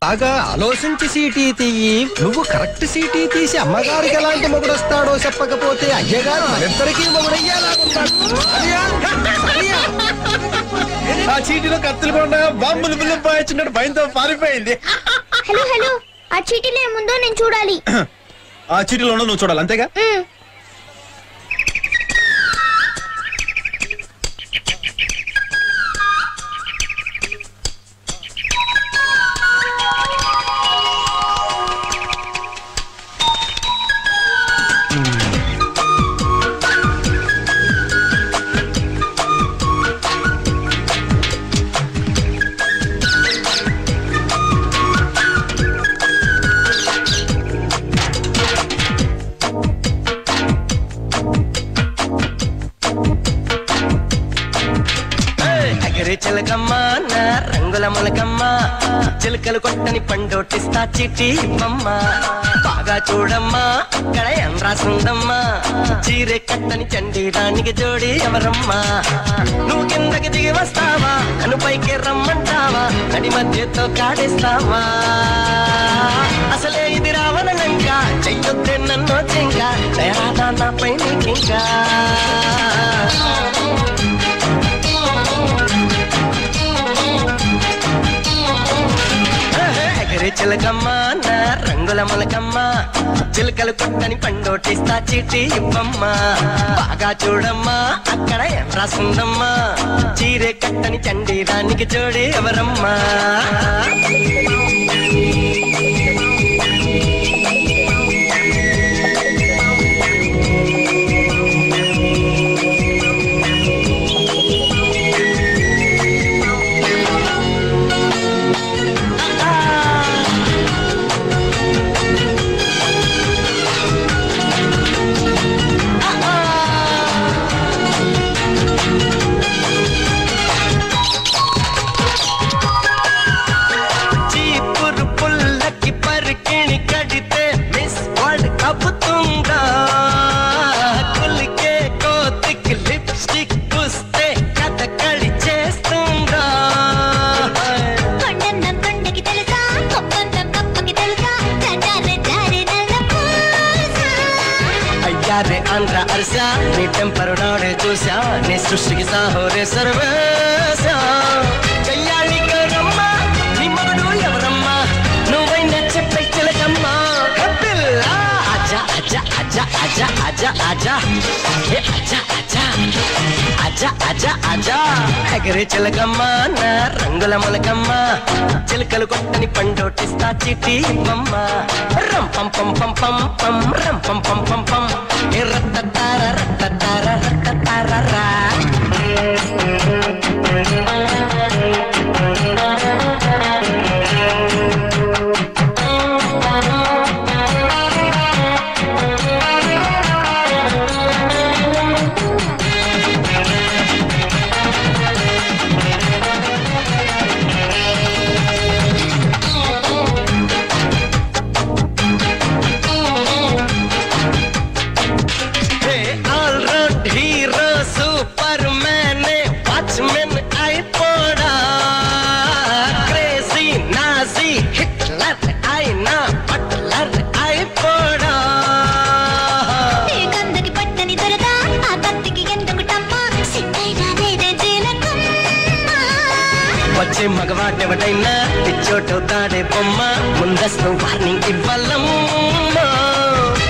బాగా ఆలోచించి సీటీ తీయి. నువ్వు కరెక్ట్ సీటీ తీసి అమ్మగారికి ఎలాంటి మొగుడొస్తాడో చెప్పకపోతే అయ్యగారు మనిద్దరికీ మొగుడయ్యేలాగుంటాడు. ఆ చీటీలో కత్తులు కూడా బాంబులు బిల్లు పాయించినట్టు భయంతో పారిపోయింది. హలో హలో, ఆ చీటీలో ఏముందో నేను చూడాలి. ఆ చీటీలో ఉన్నది నువ్వు చూడాలి, అంతేగా? చిలకమ్మ నా రంగుల మొలకమ్మ, చిలకలు కొట్టని పండోటిస్తా చీటీ ఇవ్వమ్మ. బాగా చూడమ్మా అక్కడ ఏం రాసుందమ్మా, చీరె కట్టని చండీరానికి జోడి ఎవరమ్మా. నువ్వు కిందకి దిగి వస్తావా, నన్ను పైకి రమ్మంటావా, నడి మధ్యతో కాడేస్తావా. అసలే ఇది రావణంగా చెయ్యొద్దే నన్ను చెంక, దయాదా నాపై నీకింకా. చిలకమ్మ నా రంగుల మొలకమ్మ, చిలకలు కొట్టని పండోటిస్తా చీటీ ఇవ్వమ్మ. బాగా చూడమ్మా అక్కడ ఏం రాసుందమ్మా, చీరే కట్టని చండీరానికి జోడి ఎవరమ్మా. ఆంధ్ర అర్సా నీ టెంపరు నాడే చూసా, నీ సృష్టికి సాహోరే సర్వేశా. కయ్యాళి గౌరమ్మ నీ మగడు ఎవరమ్మా, నువ్వైనా చెప్పే చిలకమ్మా. అజా అజా అజా అజా అజా అజా అజా అజా అజా అజా అజా. ఎగరే చిలకమ్మ నా రంగుల మొలకమ్మ, చిలకలు కొట్టని పండోటిస్తా చీటీ ఇవ్వమ్మ. రం పం పం పం పం పం రం పం పం పం పం రత్తతార రత్తతార రత్తతార. వచ్చే మగవాడెవడైనా పిచ్చోటవుతాడే బొమ్మ, ముందస్తు వార్నింగ్ ఇవ్వాలమ్మా.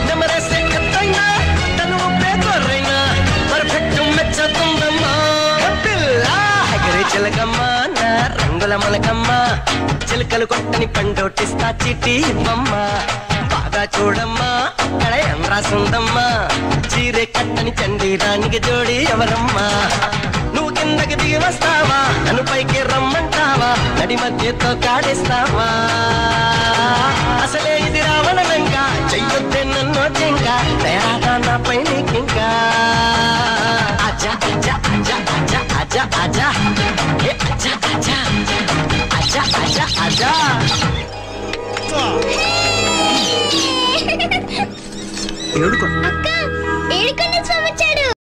నెమరేసే కత్తైనా తను పేదరైనా పర్ఫెక్ట్ మెచ్చుతుందమ్మా. ఎగరే చిలకమ్మ నా రంగుల మొలకమ్మ, చిలకలు కొట్టని పండోటిస్తా చీటీ ఇవ్వమ్మ. బాగా చూడమ్మా అక్కడ ఏం రాసుందమ్మా, చీరే కట్టని చండీరానికి జోడి ఎవరమ్మా. నువ్వు కిందకి దిగి వస్తావా, నన్ను పైకి రమ్మంటావా, నడి మధ్యతో కాడేస్తావా. అసలే ఇది రావణంగా చెయ్యొద్దే నన్ను చెంక, దయాదా నాపై నీకింకా. అజా అజా అజా అజా అజా అజా అజా అజా అజా అజా అజా. అక్క